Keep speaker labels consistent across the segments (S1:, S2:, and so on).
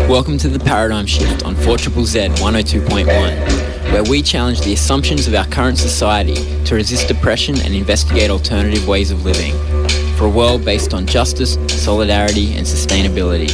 S1: Welcome to the Paradigm Shift on 4ZZZ 102.1, where we challenge the assumptions of our current society to resist depression and investigate alternative ways of living for a world based on justice, solidarity and sustainability.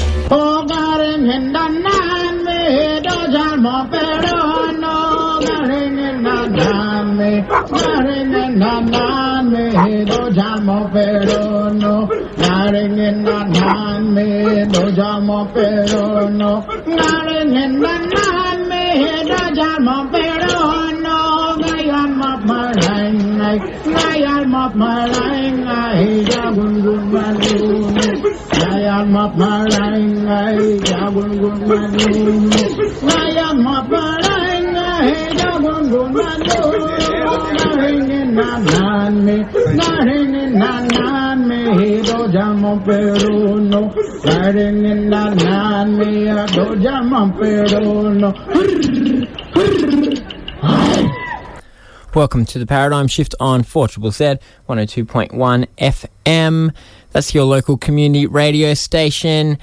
S1: Welcome to the Paradigm Shift on 4ZZZ 102.1 FM. That's your local community radio station.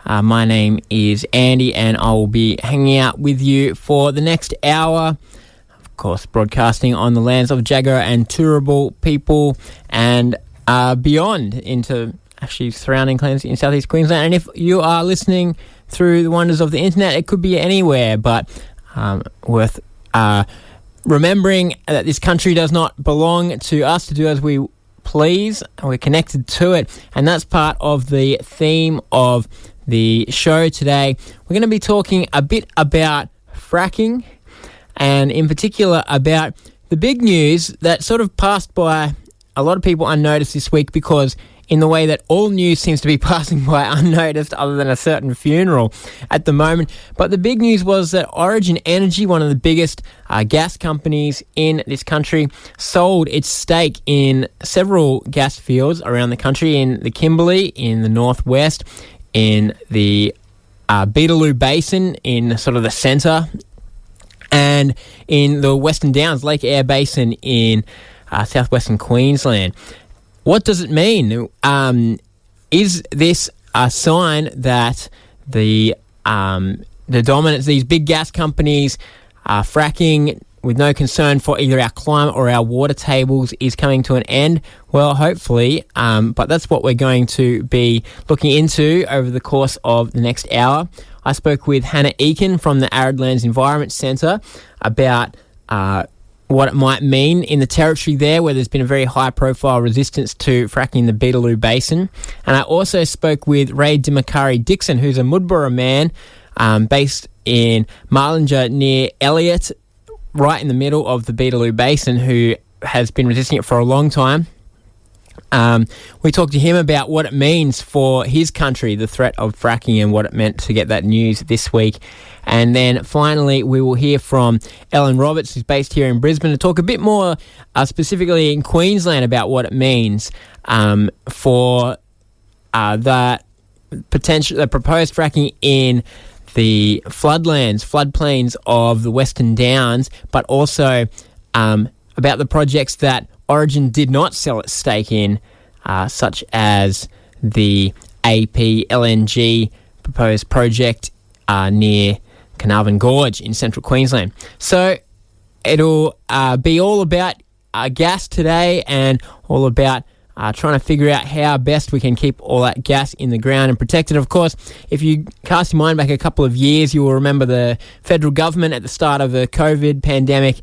S1: My name is Andy and I will be hanging out with you for the next hour. Of course, broadcasting on the lands of Jagera and Turrbal people and beyond into actually surrounding clans in southeast Queensland. And if you are listening through the wonders of the internet, it could be anywhere, but worth remembering that this country does not belong to us to do as we please. We're connected to it, and that's part of the theme of the show today. We're going to be talking a bit about fracking, and in particular about the big news that sort of passed by a lot of people unnoticed this week, because in the way that all news seems to be passing by unnoticed other than a certain funeral at the moment. But the big news was that Origin Energy, one of the biggest gas companies in this country, sold its stake in several gas fields around the country, in the Kimberley, in the northwest, in the Beetaloo Basin, in sort of the centre, and in the Western Downs, Lake Eyre Basin in southwestern Queensland. What does it mean? Is this a sign that the dominance, these big gas companies fracking with no concern for either our climate or our water tables, is coming to an end? Well, hopefully, but that's what we're going to be looking into over the course of the next hour. I spoke with Hannah Ekin from the Arid Lands Environment Centre about what it might mean in the territory there, where there's been a very high-profile resistance to fracking in the Beetaloo Basin. And I also spoke with Ray Dimakarri Dixon, who's a Mudburra man based in Marlinger near Elliot, right in the middle of the Beetaloo Basin, who has been resisting it for a long time. We talked to him about what it means for his country, the threat of fracking, and what it meant to get that news this week. And then finally, we will hear from Ellen Roberts, who's based here in Brisbane, to talk a bit more specifically in Queensland about what it means for the proposed fracking in the floodplains of the Western Downs, but also about the projects that Origin did not sell its stake in, such as the AP LNG proposed project near Carnarvon Gorge in central Queensland. So it'll be all about gas today, and all about trying to figure out how best we can keep all that gas in the ground and protected. Of course, if you cast your mind back a couple of years, you will remember the federal government at the start of the COVID pandemic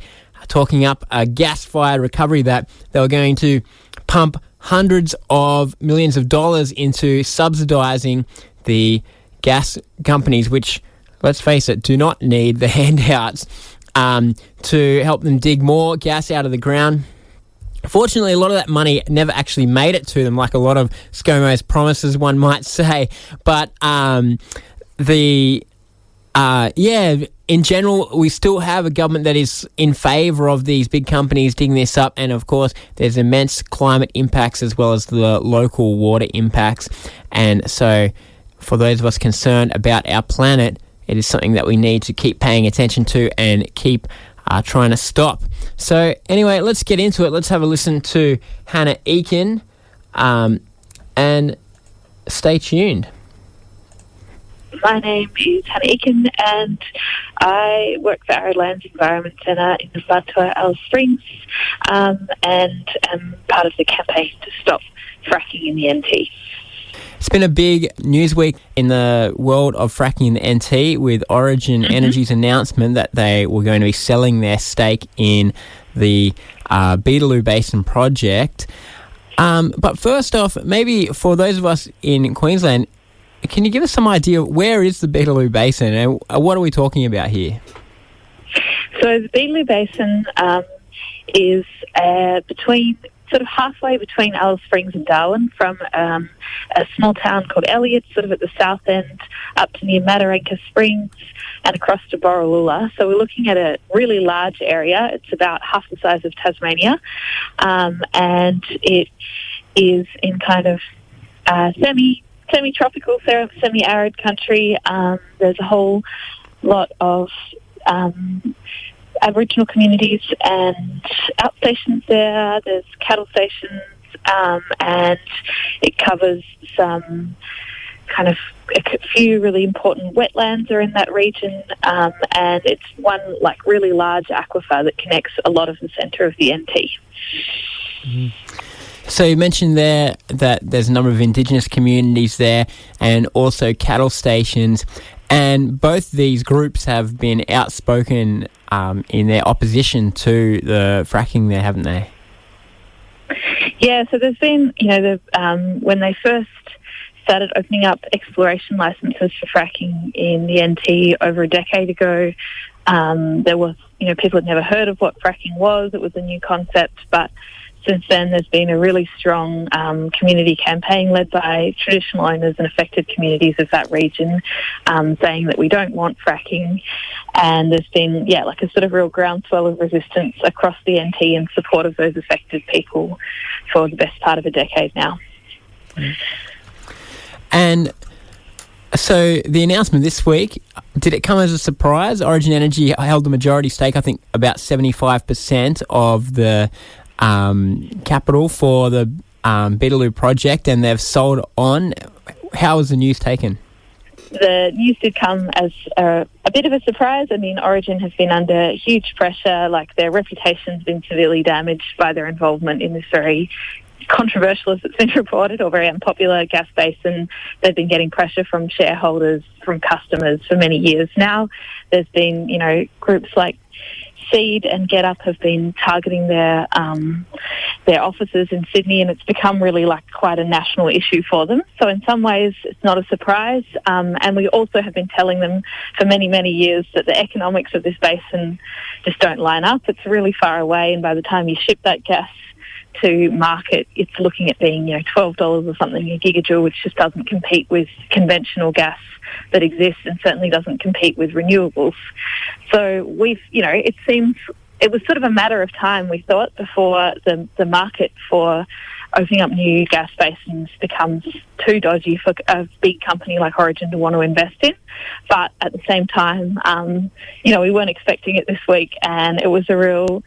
S1: talking up a gas-fired recovery, that they were going to pump hundreds of millions of dollars into subsidising the gas companies, which, let's face it, do not need the handouts to help them dig more gas out of the ground. Fortunately, a lot of that money never actually made it to them, like a lot of ScoMo's promises, one might say. But in general, we still have a government that is in favour of these big companies digging this up, and of course there's immense climate impacts as well as the local water impacts. And so for those of us concerned about our planet, it is something that we need to keep paying attention to and keep trying to stop. So anyway, let's get into it. Let's have a listen to Hannah Ekin and stay tuned.
S2: My name is Ekin, and I work for Arid Lands Environment Centre in Mudburra, Alice Springs, and am part of the campaign to stop fracking in the NT.
S1: It's been a big news week in the world of fracking in the NT with Origin Energy's announcement that they were going to be selling their stake in the Beetaloo Basin project. But first off, maybe for those of us in Queensland, can you give us some idea, where is the Beetaloo Basin and what are we talking about here?
S2: So the Beetaloo Basin is sort of halfway between Alice Springs and Darwin, from a small town called Elliott, sort of at the south end, up to near Mataranka Springs and across to Borroloola. So we're looking at a really large area. It's about half the size of Tasmania, and it is in kind of semi-tropical, semi-arid country. There's a whole lot of Aboriginal communities and outstations there. There's cattle stations, and it covers some kind of a few really important wetlands are in that region, and it's one really large aquifer that connects a lot of the centre of the NT.
S1: So you mentioned there that there's a number of Indigenous communities there and also cattle stations, and both these groups have been outspoken in their opposition to the fracking there, haven't they?
S2: Yeah, so there's been, when they first started opening up exploration licences for fracking in the NT over a decade ago, there was, people had never heard of what fracking was. It was a new concept, but since then, there's been a really strong community campaign led by traditional owners and affected communities of that region, saying that we don't want fracking. And there's been, a sort of real groundswell of resistance across the NT in support of those affected people for the best part of a decade now.
S1: And so the announcement this week, did it come as a surprise? Origin Energy held the majority stake, I think about 75% of the capital for the Beetaloo project, and they've sold on. How was the news taken?
S2: The news did come as a bit of a surprise. I mean, Origin has been under huge pressure. Their reputation's been severely damaged by their involvement in this very controversial, as it's been reported, or very unpopular gas basin. They've been getting pressure from shareholders, from customers for many years now. There's been, groups like Seed and Get Up have been targeting their offices in Sydney, and it's become really quite a national issue for them. So in some ways, it's not a surprise. And we also have been telling them for many, many years that the economics of this basin just don't line up. It's really far away, and by the time you ship that gas to market, it's looking at being, $12 or something a gigajoule, which just doesn't compete with conventional gas that exists, and certainly doesn't compete with renewables. So it was sort of a matter of time, we thought, before the market for opening up new gas basins becomes too dodgy for a big company like Origin to want to invest in. But at the same time, we weren't expecting it this week, and it was a real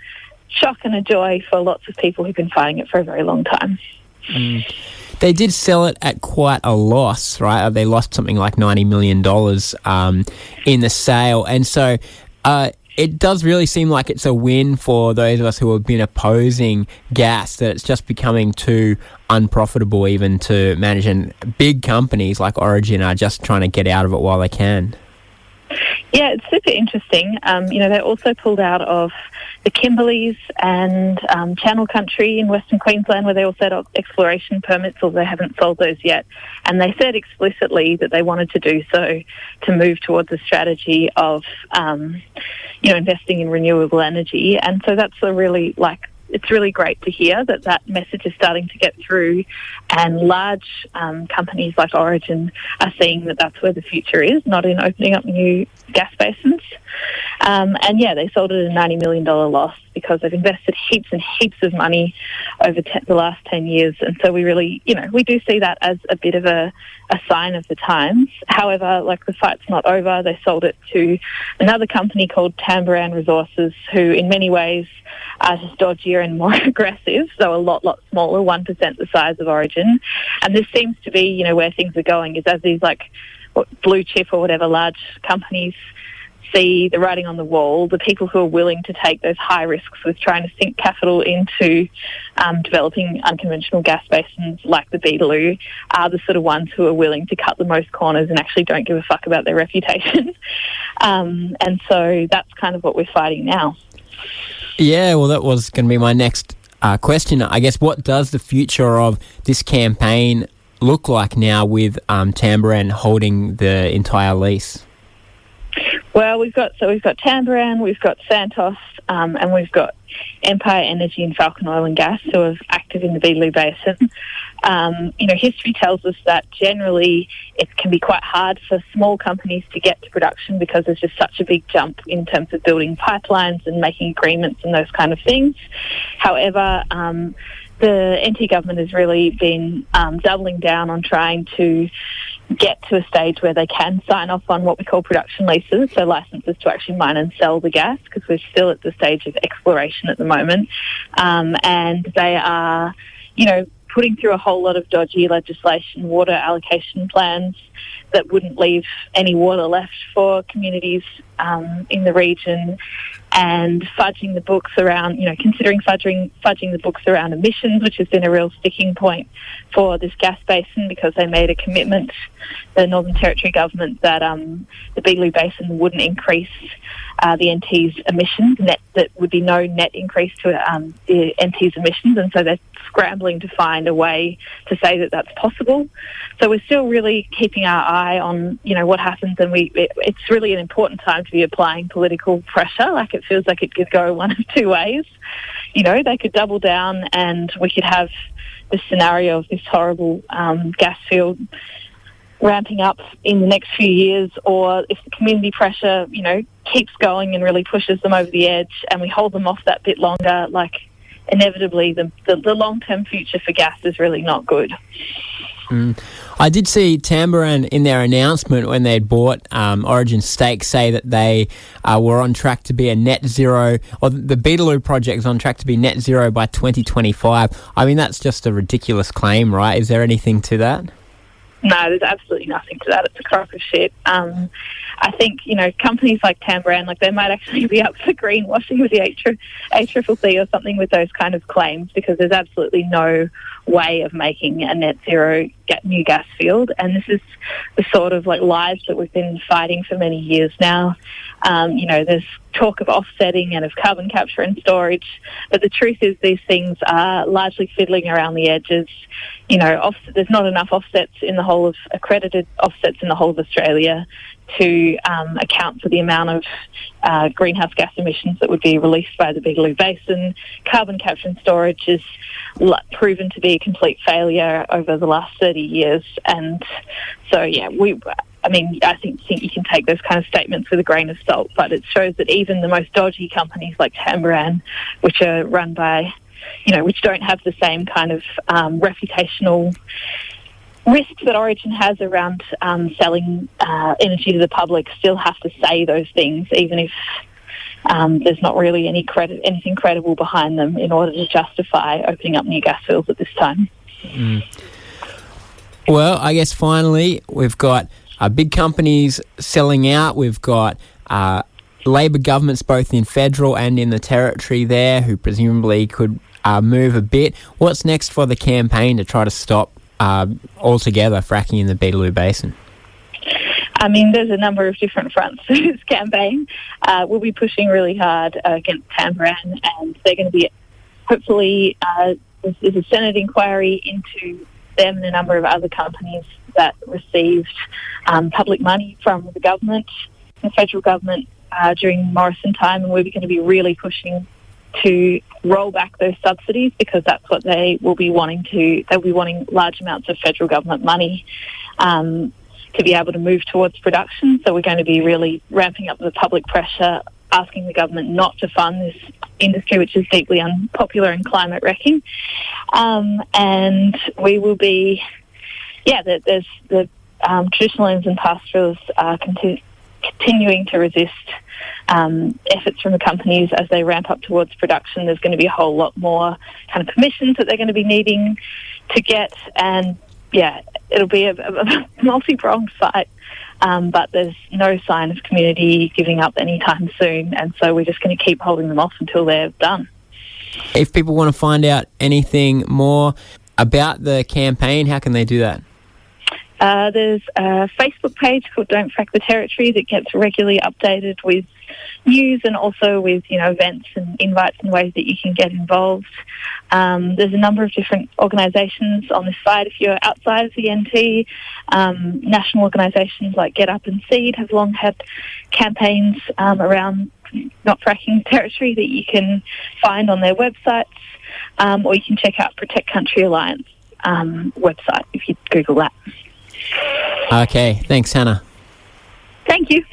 S2: shock and a joy for lots of people who've been fighting it for a very long time.
S1: They did sell it at quite a loss, right? They lost something like $90 million in the sale. And so it does really seem like it's a win for those of us who have been opposing gas, that it's just becoming too unprofitable even to manage. And big companies like Origin are just trying to get out of it while they can.
S2: Yeah, it's super interesting. They also pulled out of the Kimberleys and Channel Country in Western Queensland, where they all set up exploration permits, although they haven't sold those yet. And they said explicitly that they wanted to do so to move towards a strategy of, investing in renewable energy. And so that's it's really great to hear that message is starting to get through, and large companies like Origin are seeing that that's where the future is, not in opening up new gas basins. They sold it at a $90 million loss because they've invested heaps and heaps of money over the last 10 years. And so we really, we do see that as a bit of a sign of the times. However, the fight's not over. They sold it to another company called Tamboran Resources, who in many ways are just dodgier and more aggressive, so a lot smaller, 1% the size of Origin. And this seems to be, where things are going, is as these blue chip or whatever large companies see the writing on the wall, the people who are willing to take those high risks with trying to sink capital into developing unconventional gas basins like the Beetaloo are the sort of ones who are willing to cut the most corners and actually don't give a fuck about their reputation. And so that's kind of what we're fighting now.
S1: Yeah, well, that was going to be my next question. I guess, what does the future of this campaign look like now with Tamboran holding the entire lease?
S2: Well, we've got Tamboran, we've got Santos, and we've got Empire Energy and Falcon Oil and Gas who are active in the Beetaloo Basin. History tells us that generally it can be quite hard for small companies to get to production because there's just such a big jump in terms of building pipelines and making agreements and those kind of things. However, the NT government has really been doubling down on trying to get to a stage where they can sign off on what we call production leases, so licenses to actually mine and sell the gas, because we're still at the stage of exploration at the moment. And they are, putting through a whole lot of dodgy legislation, water allocation plans that wouldn't leave any water left for communities in the region, and fudging the books around, considering fudging the books around emissions, which has been a real sticking point for this gas basin, because they made a commitment, the Northern Territory government, that the Beetaloo Basin wouldn't increase the NT's emissions, that would be no net increase to the NT's emissions, and so they're scrambling to find a way to say that that's possible. So we're still really keeping our eye on, what happens, and it's really an important time to be applying political pressure. Like, it feels like it could go one of two ways. They could double down and we could have this scenario of this horrible gas field ramping up in the next few years, or if the community pressure, keeps going and really pushes them over the edge and we hold them off that bit longer, like, inevitably the long-term future for gas is really not good.
S1: I did see Tamboran in their announcement when they'd bought Origin stake say that they were on track to be a net zero, or the Beetaloo project is on track to be net zero by 2025. I mean, that's just a ridiculous claim, right? Is there anything to that?
S2: No, there's absolutely nothing to that. It's a crock of shit. I think, companies like Tamboran, they might actually be up for greenwashing with the ACCC or something with those kind of claims, because there's absolutely no way of making a net zero new gas field. And this is the sort of lies that we've been fighting for many years now. There's talk of offsetting and of carbon capture and storage, but the truth is these things are largely fiddling around the edges. There's not enough accredited offsets in the whole of Australia to account for the amount of greenhouse gas emissions that would be released by the Beetaloo Basin. Carbon capture and storage is proven to be a complete failure over the last 30 years. And so, I think you can take those kind of statements with a grain of salt, but it shows that even the most dodgy companies like Tamboran, which are run by, which don't have the same kind of reputational risks that Origin has around selling energy to the public, still have to say those things, even if there's not really anything credible behind them in order to justify opening up new gas fields at this time.
S1: Well, I guess finally we've got big companies selling out. We've got Labor governments both in federal and in the territory there who presumably could move a bit. What's next for the campaign to try to stop altogether fracking in the Beetaloo Basin?
S2: I mean, there's a number of different fronts to this campaign. We'll be pushing really hard against Tamboran, and they're going to be, hopefully, there's a Senate inquiry into them and a number of other companies that received public money from the government, the federal government, during Morrison time, and we're going to be really pushing to roll back those subsidies, because that's what they will be wanting to. They'll be wanting large amounts of federal government money to be able to move towards production. So we're going to be really ramping up the public pressure, asking the government not to fund this industry, which is deeply unpopular and climate wrecking. And we will be, there's the traditional lands and pastoralists are continuing to resist efforts from the companies as they ramp up towards production. There's going to be a whole lot more kind of permissions that they're going to be needing to get, and it'll be a multi-pronged fight. but there's no sign of community giving up anytime soon, and so we're just going to keep holding them off until they're done.
S1: If people want to find out anything more about the campaign, how can they do that?
S2: There's a Facebook page called Don't Frack the Territory that gets regularly updated with news and also with, events and invites and ways that you can get involved. There's a number of different organisations on this side. If you're outside of the NT, national organisations like Get Up and Seed have long had campaigns around not fracking territory that you can find on their websites, or you can check out Protect Country Alliance website if you Google that.
S1: Okay, thanks, Hannah.
S2: Thank you.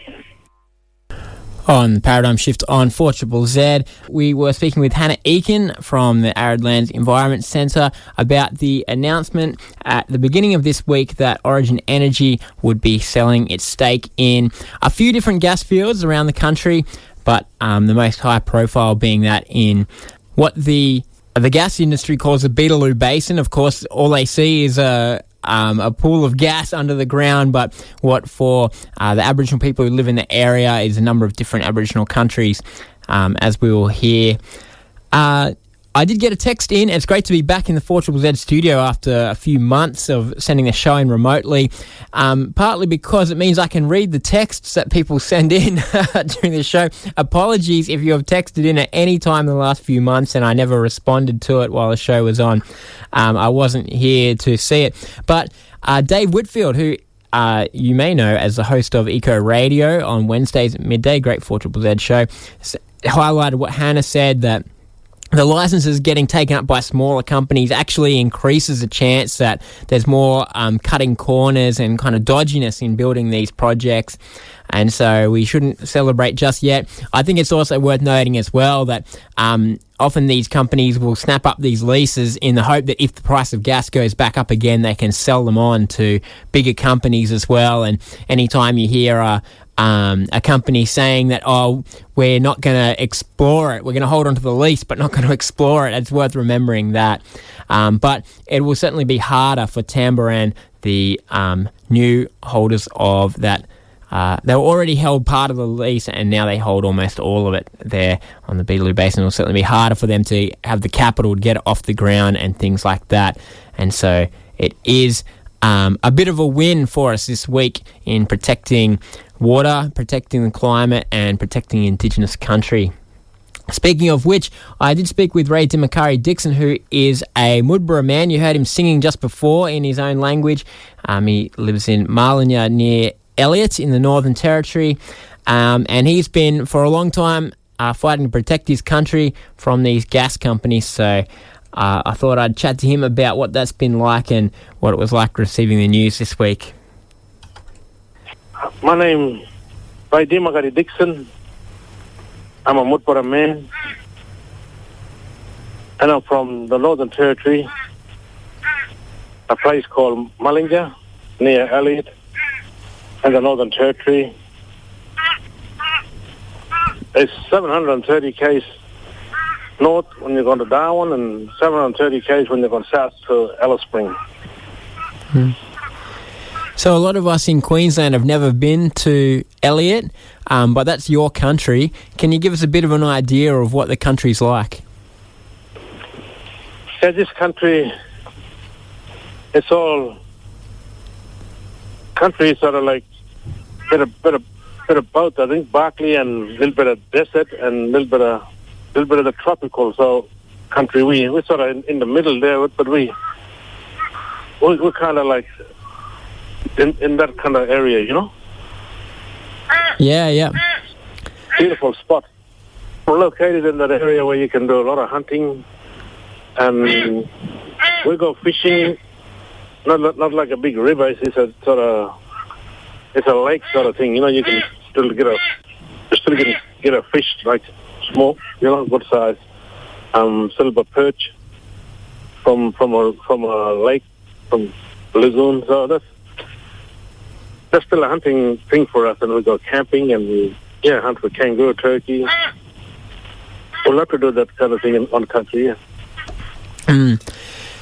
S1: On Paradigm Shift on 4ZZZ, we were speaking with Hannah Ekin from the Arid Lands Environment Centre about the announcement at the beginning of this week that Origin Energy would be selling its stake in a few different gas fields around the country, but the most high profile being that in what the gas industry calls the Beetaloo Basin. Of course, all they see is a pool of gas under the ground, but what for the Aboriginal people who live in the area is a number of different Aboriginal countries, as we will hear. I did get a text in. It's great to be back in the 4ZZZ studio after a few months of sending the show in remotely, partly because it means I can read the texts that people send in during the show. Apologies if you have texted in at any time in the last few months and I never responded to it while the show was on. I wasn't here to see it. But Dave Whitfield, who you may know as the host of Eco Radio on Wednesdays at midday, great 4ZZZ show, highlighted what Hannah said, that the licenses getting taken up by smaller companies actually increases the chance that there's more cutting corners and kind of dodginess in building these projects. And so we shouldn't celebrate just yet. I think it's also worth noting as well that often these companies will snap up these leases in the hope that if the price of gas goes back up again, they can sell them on to bigger companies as well. And anytime you hear a company saying that, we're not going to explore it, we're going to hold on to the lease but not going to explore it, it's worth remembering that. But it will certainly be harder for Tamboran, the new holders of that. They were already held part of the lease and now they hold almost all of it there on the Beetaloo Basin. It will certainly be harder for them to have the capital to get it off the ground and things like that. And so it is a bit of a win for us this week in protecting water, protecting the climate and protecting Indigenous country. Speaking of which, I did speak with Ray Dimakarri Dixon, who is a Mudburra man. You heard him singing just before in his own language. He lives in Marlinya near Elliot in the Northern Territory, and he's been for a long time fighting to protect his country from these gas companies. So I thought I'd chat to him about what that's been like and what it was like receiving the news this week.
S3: My name is Dimakarri Dixon. I'm a Mudburra man, and I'm from the Northern Territory, a place called Marlinya near Elliot and the Northern Territory. It's 730 k's north when you're going to Darwin and 730 k's when you're going south to Alice Spring.
S1: So a lot of us in Queensland have never been to Elliot, but that's your country. Can you give us a bit of an idea of what the country's like?
S3: Yeah, this country, it's all country sort of like bit of both. I think Barclay and a little bit of desert and a little bit of the tropical. So country, we're sort of in the middle there, but we're kind of like in that kind of area, you know?
S1: Yeah.
S3: Beautiful spot. We're located in that area where you can do a lot of hunting, and we go fishing. Not like a big river. It's a sort of, it's a lake sort of thing. You know, you can still get a fish like small, you know, good size, silver perch from a lake, from lagoon. So that's still a hunting thing for us, and we go camping and we hunt for kangaroo, turkey. We'll have to do that kind of thing on country, yeah.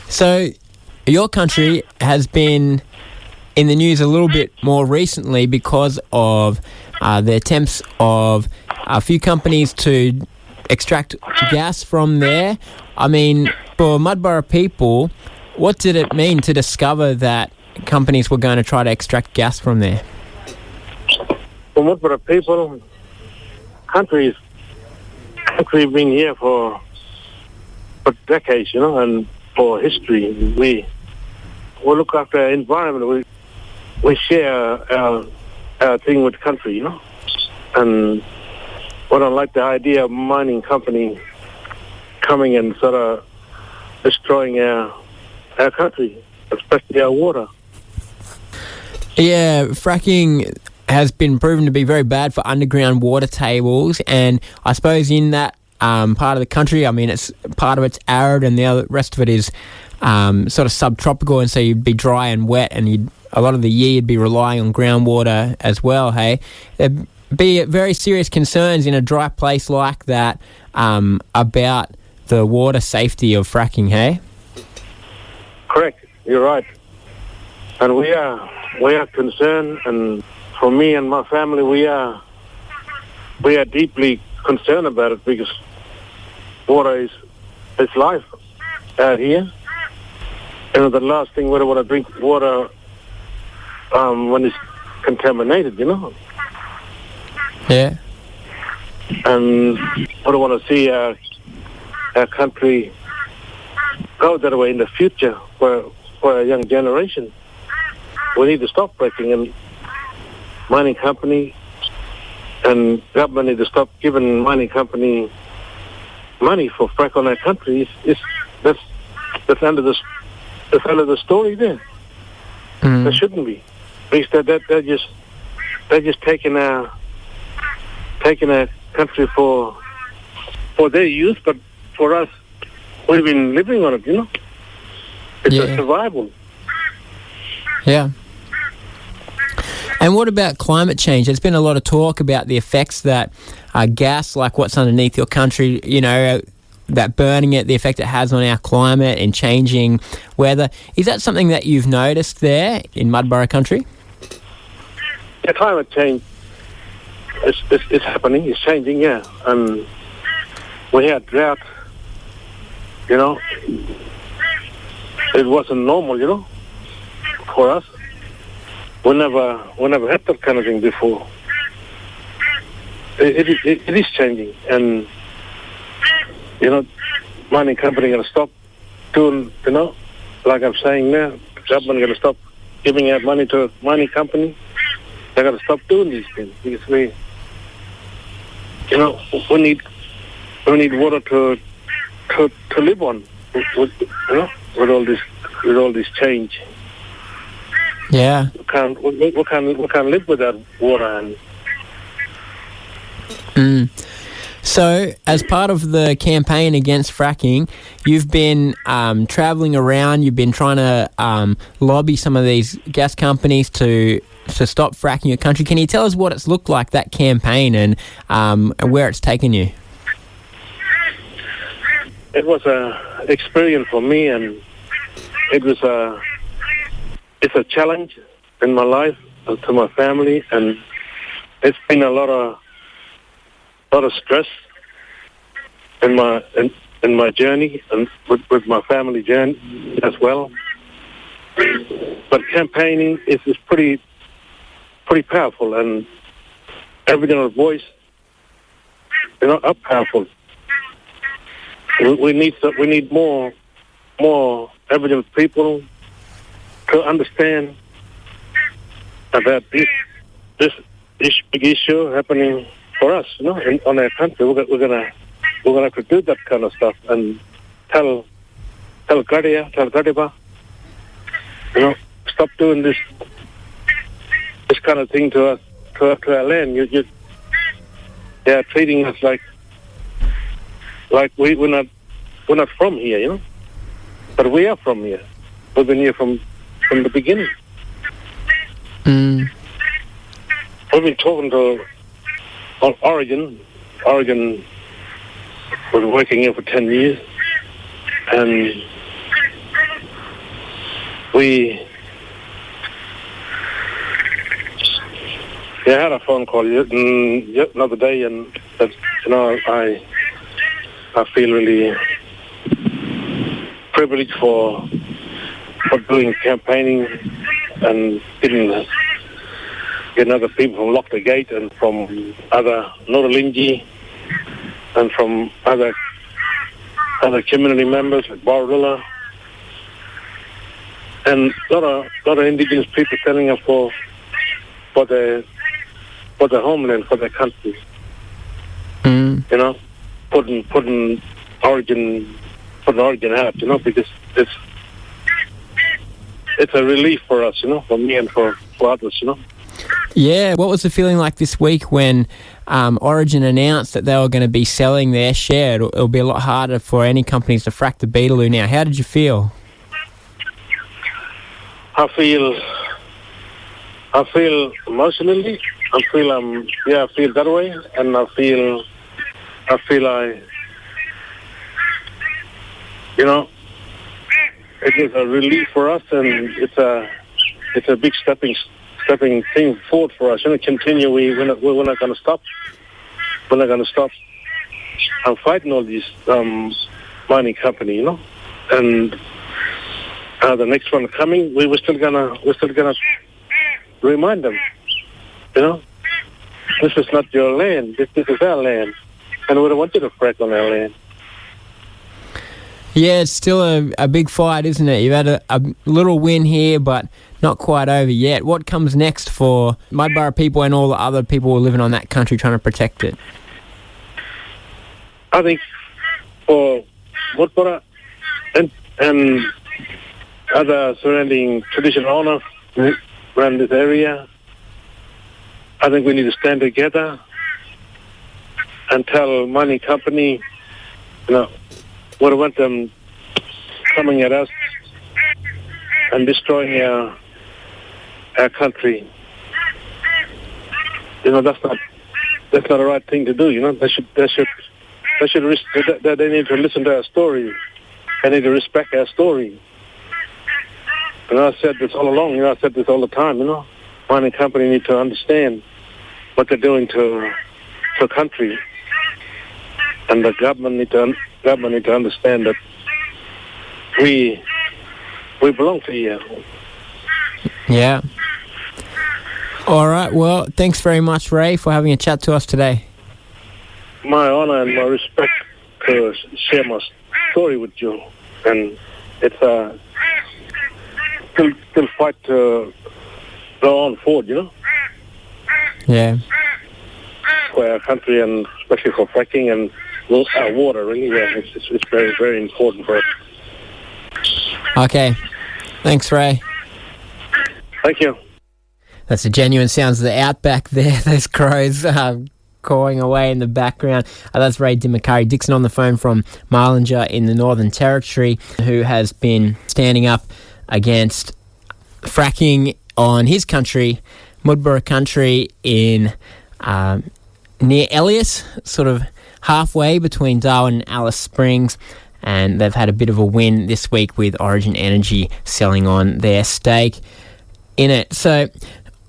S1: So your country has been in the news a little bit more recently because of the attempts of a few companies to extract gas from there. I mean, for Mudburra people, what did it mean to discover that companies were going to try to extract gas from there?
S3: For Mudburra people, country's been here for decades, and for history. We look after our environment. We share our thing with country, and we don't like the idea of mining company coming and sort of destroying our country, especially our water.
S1: Yeah, fracking has been proven to be very bad for underground water tables, and I suppose in that part of the country, I mean, it's part of it's arid and the rest of it is sort of subtropical, and so you'd be dry and wet, and a lot of the year you'd be relying on groundwater as well, hey? There'd be very serious concerns in a dry place like that about the water safety of fracking, hey?
S3: Correct, you're right. And we are concerned, and for me and my family, we are deeply concerned about it, because water is life out here. And the last thing we don't want to drink water when it's contaminated,
S1: Yeah.
S3: And we don't want to see our country go that way in the future for a young generation. We need to stop fracking, and mining company and government need to stop giving mining company money for frack on our country. That's under the story there. That shouldn't be. Because they're just taking our country for their use, but for us, we've been living on it, It's a survival.
S1: Yeah. And what about climate change? There's been a lot of talk about the effects that gas, like what's underneath your country, that burning it, the effect it has on our climate and changing weather. Is that something that you've noticed there in Mudburra country?
S3: Yeah, climate change is happening, it's changing, yeah. And we had drought, It wasn't normal, for us. We never had that kind of thing before. It is changing, and mining company going to stop doing, like I'm saying now, government going to stop giving out money to mining company. They got to stop doing these things, because we need water to live on with all this change.
S1: Yeah.
S3: We can't live without water.
S1: So, as part of the campaign against fracking, you've been travelling around. You've been trying to lobby some of these gas companies to stop fracking your country. Can you tell us what it's looked like, that campaign, and where it's taken you?
S3: It was an experience for me, and it's a challenge in my life to my family, and it's been a lot of stress in my journey, and with my family journey as well. But campaigning is pretty powerful, and Aboriginal voice, are powerful. We need more Aboriginal people to understand about this big issue happening for us, on our country. We're gonna have to do that kind of stuff and tell Gadiba, stop doing this kind of thing to us, to our land. They are treating us like we're not from here, but we are from here. We've been here from the beginning. We've been talking to Oregon. Oregon was working here for 10 years, and we Yeah, I had a phone call another day, and that, I feel really privileged for doing campaigning and getting other people from Lock the Gate and from other Noralingi and from other community members like Barrilla, and a lot of indigenous people telling up for their homeland, for their country. Putting origin out, because it's a relief for us, for me and for others,
S1: Yeah, what was the feeling like this week when Origin announced that they were going to be selling their share? It'll be a lot harder for any companies to frack the Beetaloo now. How did you feel?
S3: I feel emotionally. I feel that way, and I feel it is a relief for us, and it's a big stepping thing forward for us. Continue. We're not going to stop. We're not going to stop. I'm fighting all these mining company, and the next one coming, we're still gonna remind them, this is not your land. This is our land, and we don't want you to frack on our land.
S1: Yeah, it's still a big fight, isn't it? You've had a little win here, but not quite over yet. What comes next for Mudburra people and all the other people who are living on that country trying to protect it?
S3: I think for Mudburra and other surrounding traditional owners around this area, I think we need to stand together and tell mining company, we don't want them coming at us and destroying our country. That's not the right thing to do. They need to listen to our story. They need to respect our story. And I said this all along. I said this all the time. Mining company need to understand what they're doing to a country, and the government need to understand that we belong to you.
S1: Yeah. All right. Well, thanks very much, Ray, for having a chat to us today.
S3: My honour and my respect to share my story with you, and it's still fight to go on forward,
S1: Yeah.
S3: For our country, and especially for fracking and our water, really. Yeah, it's very, very important for us.
S1: Okay. Thanks, Ray.
S3: Thank you.
S1: That's the genuine sounds of the outback there. Those crows cawing away in the background. That's Ray Dimakarri, Dixon on the phone from Marlinger in the Northern Territory, who has been standing up against fracking on his country, Mudburra country, in near Elias, sort of halfway between Darwin and Alice Springs. And they've had a bit of a win this week with Origin Energy selling on their stake in it. So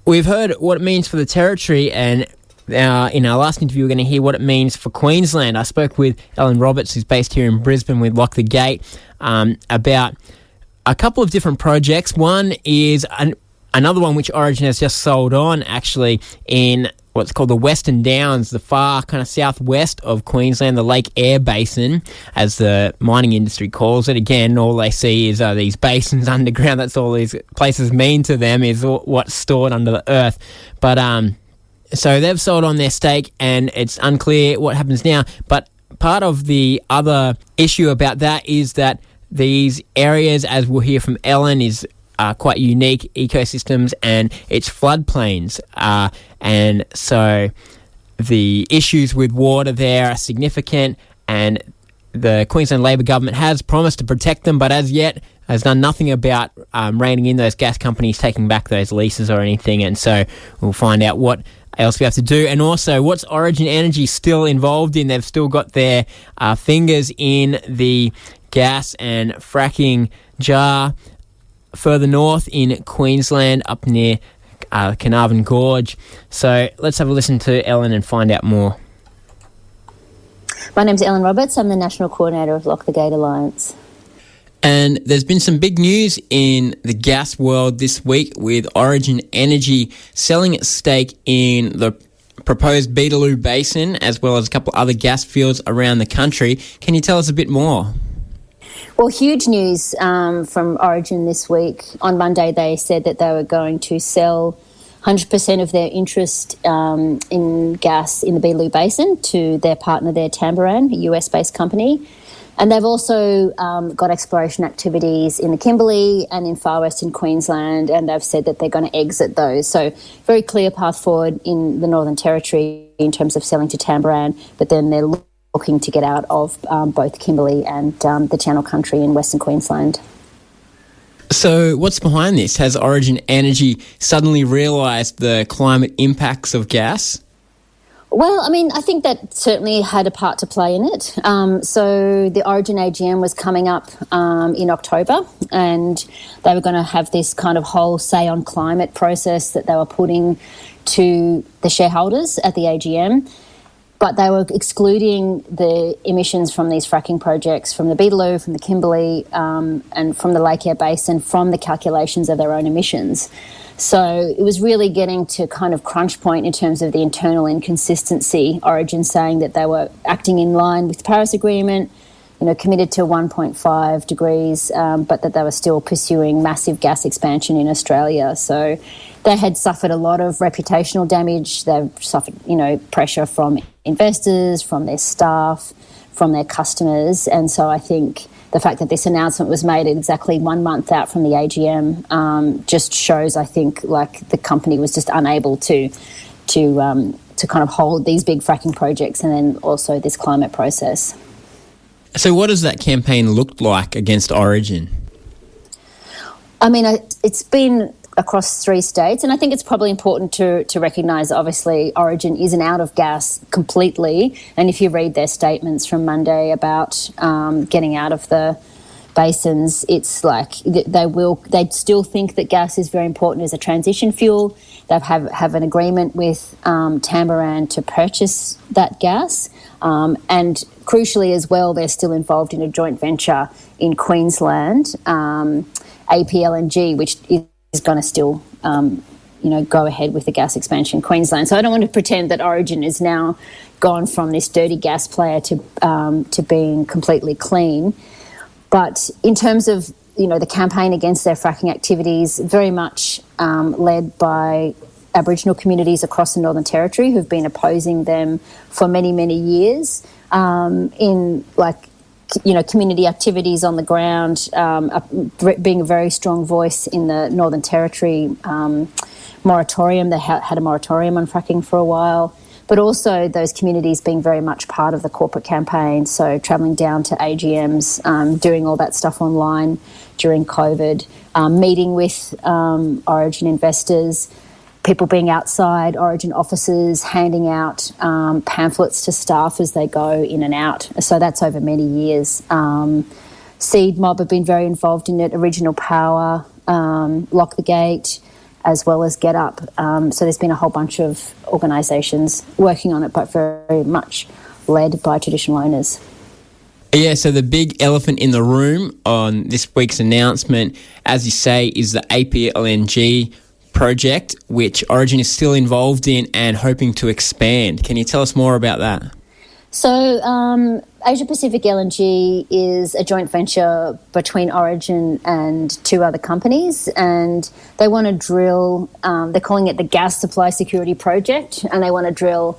S1: we've heard what it means for the territory, and in our last interview we're going to hear what it means for Queensland. I spoke with Ellen Roberts, who's based here in Brisbane with Lock the Gate, about a couple of different projects. One is another one which Origin has just sold on, actually, in what's called the Western Downs, the far kind of southwest of Queensland, the Lake Eyre Basin, as the mining industry calls it. Again, all they see is these basins underground. That's all these places mean to them, is what's stored under the earth. But so they've sold on their stake, and it's unclear what happens now. But part of the other issue about that is that these areas, as we'll hear from Ellen, is quite unique ecosystems, and it's floodplains. And so the issues with water there are significant, and the Queensland Labor government has promised to protect them, but as yet has done nothing about reining in those gas companies taking back those leases or anything. And so we'll find out what else we have to do, and also what's Origin Energy still involved in. They've still got their fingers in the gas and fracking jar further north in Queensland, up near Carnarvon Gorge. So let's have a listen to Ellen and find out more.
S4: My name's Ellen Roberts. I'm the National Coordinator of Lock the Gate Alliance.
S1: And there's been some big news in the gas world this week, with Origin Energy selling its stake in the proposed Beetaloo Basin, as well as a couple other gas fields around the country. Can you tell us a bit more?
S4: Well, huge news from Origin this week. On Monday, they said that they were going to sell 100% of their interest in gas in the Beetaloo Basin to their partner there, Tamboran, a US-based company. And they've also got exploration activities in the Kimberley and in far western Queensland, and they've said that they're going to exit those. So very clear path forward in the Northern Territory in terms of selling to Tamboran, but then they're looking to get out of both Kimberley and the Channel Country in Western Queensland.
S1: So what's behind this? Has Origin Energy suddenly realised the climate impacts of gas?
S4: Well, I mean, I think that certainly had a part to play in it. So the Origin AGM was coming up in October, and they were going to have this kind of whole say on climate process that they were putting to the shareholders at the AGM. But they were excluding the emissions from these fracking projects, from the Beetaloo, from the Kimberley, and from the Lake Eyre Basin, from the calculations of their own emissions. So it was really getting to kind of crunch point in terms of the internal inconsistency. Origin saying that they were acting in line with the Paris Agreement, committed to 1.5 degrees, but that they were still pursuing massive gas expansion in Australia. So they had suffered a lot of reputational damage. They've suffered, pressure from investors, from their staff, from their customers. And so I think the fact that this announcement was made exactly 1 month out from the AGM just shows, I think, like the company was just unable to kind of hold these big fracking projects and then also this climate process.
S1: So what does that campaign look like against Origin?
S4: I mean, it's been across 3 states, and I think it's probably important to recognise, obviously, Origin isn't out of gas completely, and if you read their statements from Monday about getting out of the basins, it's like they still think that gas is very important as a transition fuel. They have an agreement with Tamboran to purchase that gas, and crucially as well, they're still involved in a joint venture in Queensland, APLNG, which is going to still, go ahead with the gas expansion in Queensland. So I don't want to pretend that Origin is now gone from this dirty gas player to being completely clean. But in terms of, the campaign against their fracking activities, very much led by Aboriginal communities across the Northern Territory who've been opposing them for many, many years in community activities on the ground, being a very strong voice in the Northern Territory moratorium. They had a moratorium on fracking for a while, but also those communities being very much part of the corporate campaign, so travelling down to AGMs, doing all that stuff online during COVID, meeting with Origin investors, people being outside Origin offices, handing out pamphlets to staff as they go in and out. So that's over many years. Seed Mob have been very involved in it, Original Power, Lock the Gate, as well as Get Up. So there's been a whole bunch of organisations working on it, but very much led by traditional owners.
S1: Yeah, so the big elephant in the room on this week's announcement, as you say, is the APLNG project, which Origin is still involved in and hoping to expand. Can you tell us more about that?
S4: So Asia Pacific LNG is a joint venture between Origin and 2 other companies, and they want to drill, they're calling it the Gas Supply Security Project, and they want to drill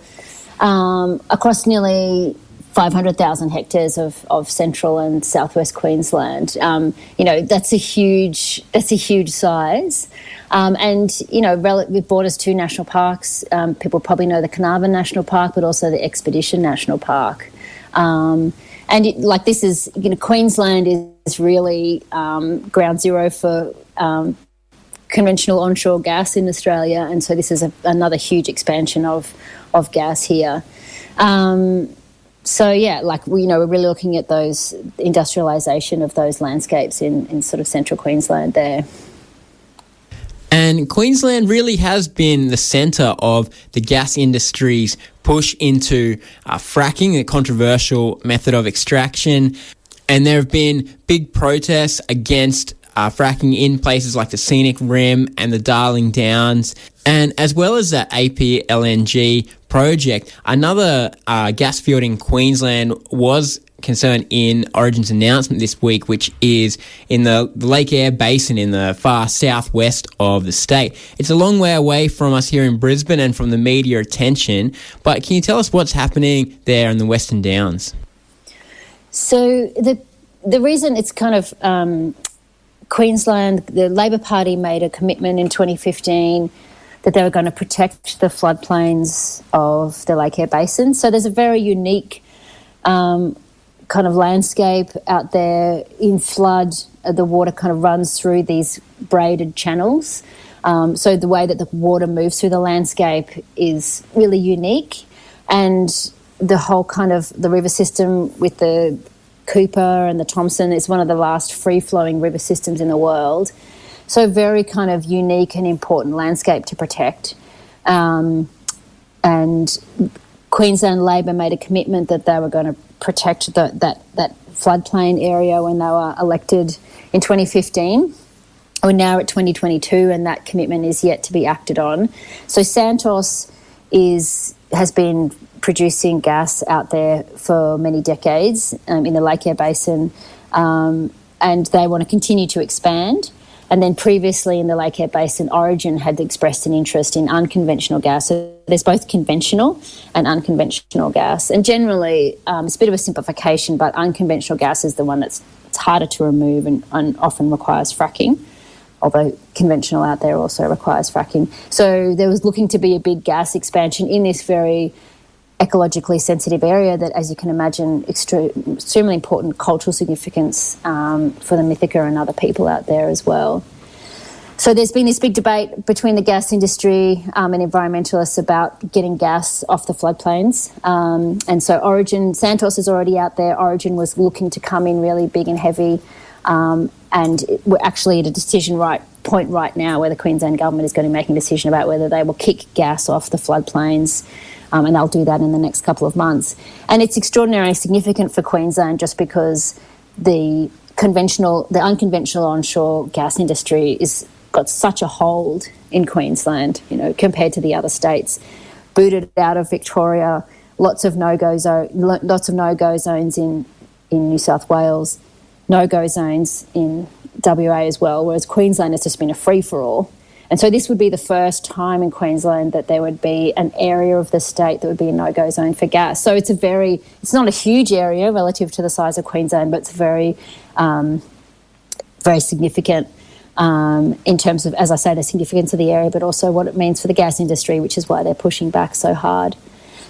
S4: across nearly 500,000 hectares of central and southwest Queensland. That's a huge size. And with borders to national parks, people probably know the Carnarvon National Park, but also the Expedition National Park. Queensland is really ground zero for conventional onshore gas in Australia, and so this is another huge expansion of gas here. We're really looking at those industrialisation of those landscapes in sort of central Queensland there.
S1: And Queensland really has been the centre of the gas industry's push into fracking, a controversial method of extraction. And there have been big protests against fracking in places like the Scenic Rim and the Darling Downs. And as well as that APLNG project, another gas field in Queensland was concerned in Origin's announcement this week, which is in the Lake Eyre Basin in the far southwest of the state. It's a long way away from us here in Brisbane and from the media attention, but can you tell us what's happening there in the Western Downs?
S4: So the reason it's kind of Queensland, the Labor Party made a commitment in 2015 that they were going to protect the floodplains of the Lake Eyre Basin. So there's a very unique kind of landscape out there in flood. The water kind of runs through these braided channels. So the way that the water moves through the landscape is really unique. And the whole kind of the river system with the Cooper and the Thompson is one of the last free-flowing river systems in the world. So very kind of unique and important landscape to protect. And Queensland Labor made a commitment that they were going to protect that floodplain area when they were elected in 2015. We're now at 2022 and that commitment is yet to be acted on. So Santos has been producing gas out there for many decades in the Lake Eyre Basin, and they want to continue to expand. And then previously in the Lake Eyre Basin, Origin had expressed an interest in unconventional gas. So there's both conventional and unconventional gas. And generally, it's a bit of a simplification, but unconventional gas is the one it's harder to remove and often requires fracking, although conventional out there also requires fracking. So there was looking to be a big gas expansion in this very ecologically sensitive area that, as you can imagine, extremely important cultural significance for the Mythica and other people out there as well. So there's been this big debate between the gas industry and environmentalists about getting gas off the floodplains. And so Origin, Santos is already out there. Origin was looking to come in really big and heavy. And we're actually at a decision point right now where the Queensland government is going to make a decision about whether they will kick gas off the floodplains. And they'll do that in the next couple of months. And it's extraordinarily significant for Queensland just because the unconventional onshore gas industry is got such a hold in Queensland, compared to the other states. Booted out of Victoria, lots of no-go zones in New South Wales, no-go zones in WA as well, whereas Queensland has just been a free-for-all. And so this would be the first time in Queensland that there would be an area of the state that would be a no-go zone for gas. So it's not a huge area relative to the size of Queensland, but it's very, very significant in terms of, as I say, the significance of the area, but also what it means for the gas industry, which is why they're pushing back so hard.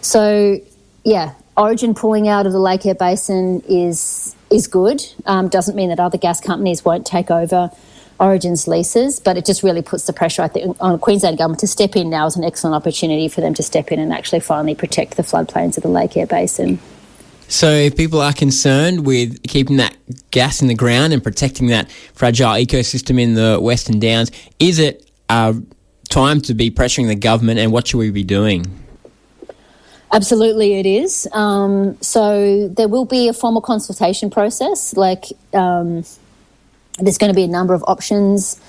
S4: So, yeah, Origin pulling out of the Lake Eyre Basin is good. Doesn't mean that other gas companies won't take over Origin's leases, but it just really puts the pressure, I think, on the Queensland government to step in. Now is an excellent opportunity for them to step in and actually finally protect the floodplains of the Lake Eyre Basin.
S1: So if people are concerned with keeping that gas in the ground and protecting that fragile ecosystem in the Western Downs, is it time to be pressuring the government, and what should we be doing?
S4: Absolutely it is. So there will be a formal consultation process, there's going to be a number of options.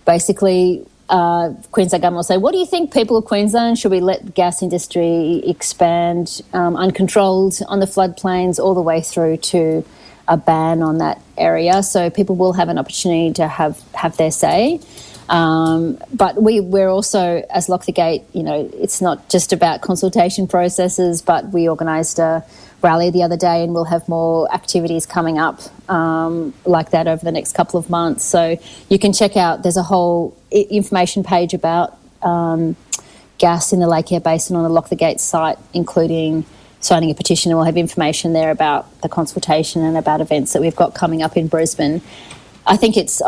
S4: Basically, Queensland government will say, what do you think, people of Queensland? Should we let the gas industry expand uncontrolled on the floodplains all the way through to a ban on that area? So people will have an opportunity to have their say. But we're also, as Lock the Gate, it's not just about consultation processes, but we organised a rally the other day and we'll have more activities coming up like that over the next couple of months. So you can check out, there's a whole information page about gas in the Lake Eyre Basin on the Lock the Gate site, including signing a petition, and we'll have information there about the consultation and about events that we've got coming up in Brisbane. I think it's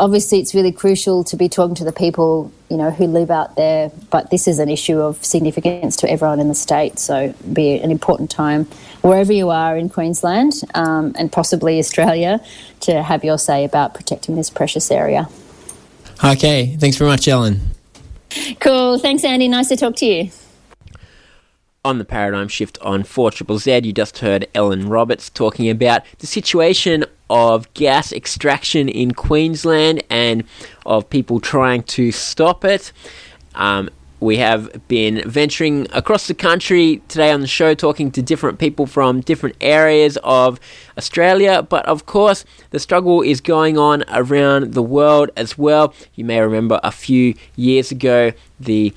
S4: really crucial to be talking to the people, who live out there, but this is an issue of significance to everyone in the state, so it'll be an important time wherever you are in Queensland and possibly Australia to have your say about protecting this precious area.
S1: Okay, thanks very much, Ellen.
S4: Cool. Thanks, Andy. Nice to talk to you.
S1: On the Paradigm Shift on 4ZZZ, you just heard Ellen Roberts talking about the situation of gas extraction in Queensland and of people trying to stop it. We have been venturing across the country today on the show, talking to different people from different areas of Australia, but of course the struggle is going on around the world as well. You may remember a few years ago the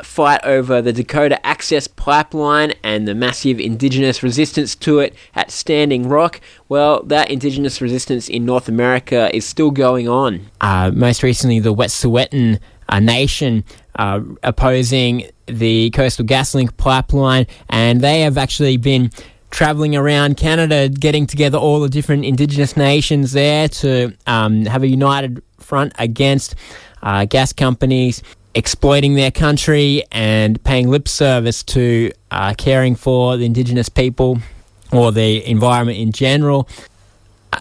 S1: fight over the Dakota Access Pipeline and the massive Indigenous resistance to it at Standing Rock. Well, that Indigenous resistance in North America is still going on. Most recently, the Wet'suwet'en Nation opposing the Coastal GasLink pipeline, and they have actually been travelling around Canada, getting together all the different Indigenous nations there to have a united front against gas companies exploiting their country and paying lip service to caring for the Indigenous people or the environment in general.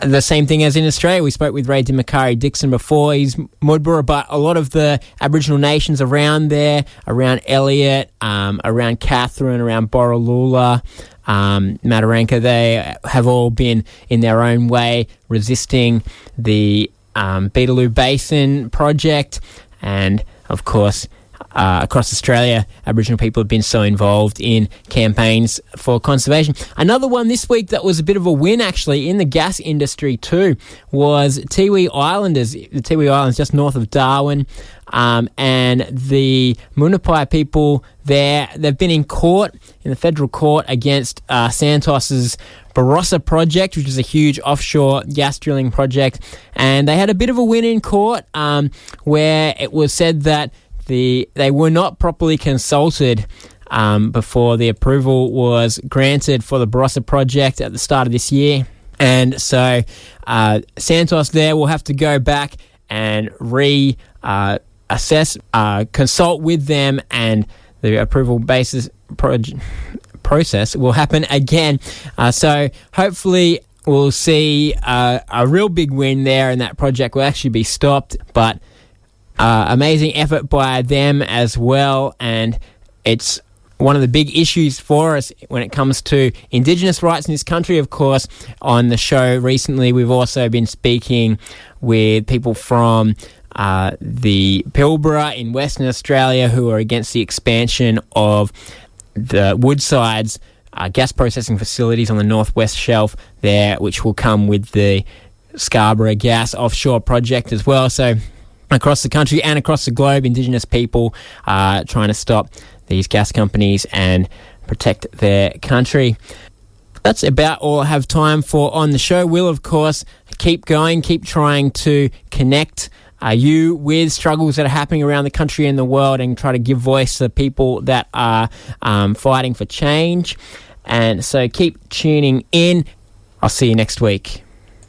S1: The same thing as in Australia. We spoke with Ray Dimakarri Dixon before. He's Mudburra, but a lot of the Aboriginal nations around there, around Elliot, around Catherine, around Borroloola, Mataranka, they have all been in their own way resisting the Beetaloo Basin project. And of course, across Australia, Aboriginal people have been so involved in campaigns for conservation. Another one this week that was a bit of a win, actually, in the gas industry too, was Tiwi Islanders. The Tiwi Islands just north of Darwin, and the Munapai people there, they've been in court, in the federal court, against Santos's Barossa project, which is a huge offshore gas drilling project, and they had a bit of a win in court where it was said that they were not properly consulted before the approval was granted for the Barossa project at the start of this year. And so Santos there will have to go back and assess, consult with them, and the approval basis process will happen again. So hopefully we'll see a real big win there, and that project will actually be stopped. But amazing effort by them as well, and it's one of the big issues for us when it comes to Indigenous rights in this country. Of course, on the show recently, we've also been speaking with people from the Pilbara in Western Australia who are against the expansion of the Woodside's gas processing facilities on the northwest shelf there, which will come with the Scarborough Gas offshore project as well. So across the country and across the globe, Indigenous people are trying to stop these gas companies and protect their country. That's about all I have time for on the show. We'll, of course, keep going, keep trying to connect you with struggles that are happening around the country and the world, and try to give voice to people that are fighting for change. And so keep tuning in. I'll see you next week.